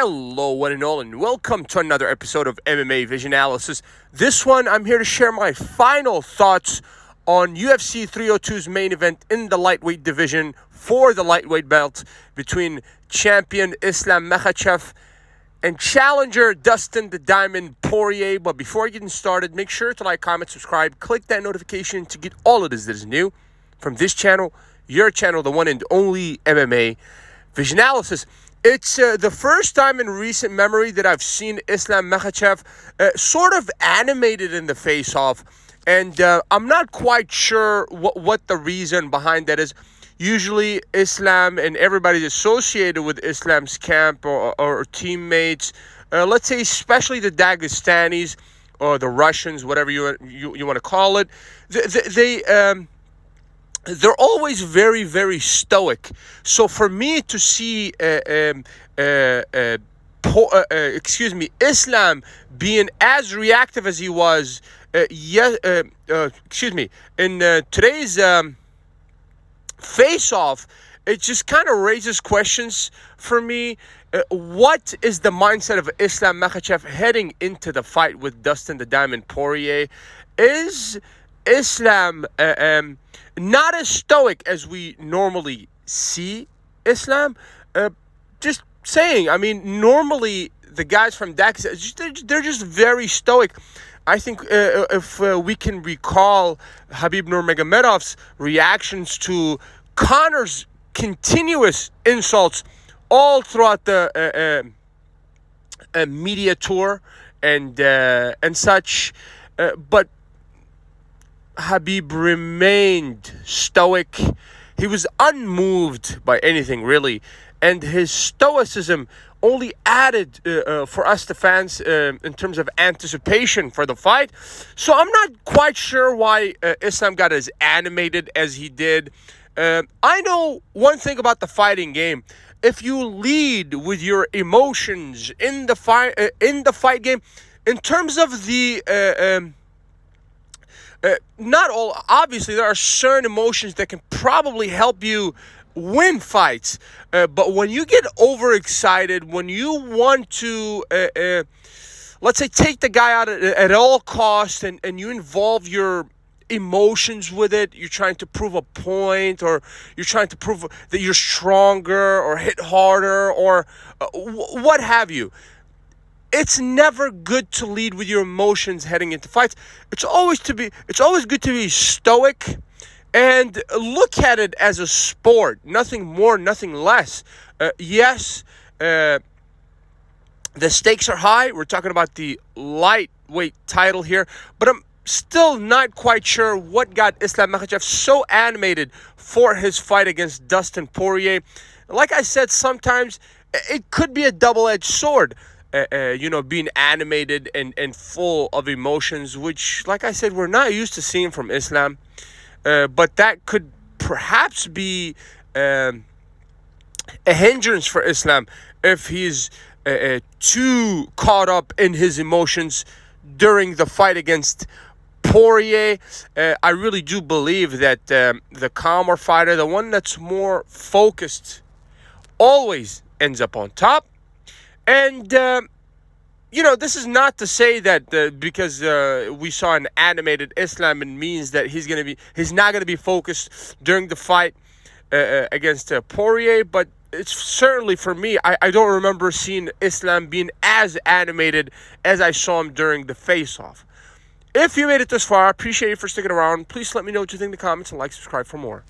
Hello, one and all, and welcome to another episode of MMA Vision Analysis. This one, I'm here to share my final thoughts on UFC 302's main event in the lightweight division for the lightweight belt between champion Islam Makhachev and challenger Dustin the Diamond Poirier. But before getting started, make sure to like, comment, subscribe, click that notification to get all of this that is new from this channel, your channel, the one and only MMA Vision Analysis. It's the first time in recent memory that I've seen Islam Makhachev sort of animated in the face-off. And I'm not quite sure what the reason behind that is. Usually Islam and everybody associated with Islam's camp or teammates, let's say especially the Dagestanis or the Russians, whatever you want to call it, they're always very, very stoic. So for me to see, Islam being as reactive as he was, in today's face-off, it just kind of raises questions for me. What is the mindset of Islam Makhachev heading into the fight with Dustin the Diamond Poirier? Is Islam not as stoic as we normally see Islam? Just saying, I mean, normally the guys from Dagestan, they're just very stoic. I think if we can recall Khabib Nurmagomedov's reactions to Conor's continuous insults all throughout the media tour and such, but Khabib remained stoic. He was unmoved by anything, really. And his stoicism only added for us, the fans, in terms of anticipation for the fight. So I'm not quite sure why Islam got as animated as he did. I know one thing about the fighting game. If you lead with your emotions in the fight game, in terms of the not all, obviously there are certain emotions that can probably help you win fights, but when you get overexcited, when you want to let's say take the guy out at all costs, and you involve your emotions with it, you're trying to prove a point, or you're trying to prove that you're stronger or hit harder, or what have you. It's never good to lead with your emotions heading into fights. It's always good to be stoic and look at it as a sport, nothing more, nothing less. Yes, the stakes are high. We're talking about the lightweight title here, but I'm still not quite sure what got Islam Makhachev so animated for his fight against Dustin Poirier. Like I said, sometimes it could be a double-edged sword. Being animated and full of emotions, which, like I said, we're not used to seeing from Islam. But that could perhaps be a hindrance for Islam if he's too caught up in his emotions during the fight against Poirier. I really do believe that the calmer fighter, the one that's more focused, always ends up on top. And, this is not to say that because we saw an animated Islam, it means that he's not going to be focused during the fight against Poirier. But it's certainly, for me, I don't remember seeing Islam being as animated as I saw him during the face-off. If you made it this far, I appreciate you for sticking around. Please let me know what you think in the comments and like, subscribe for more.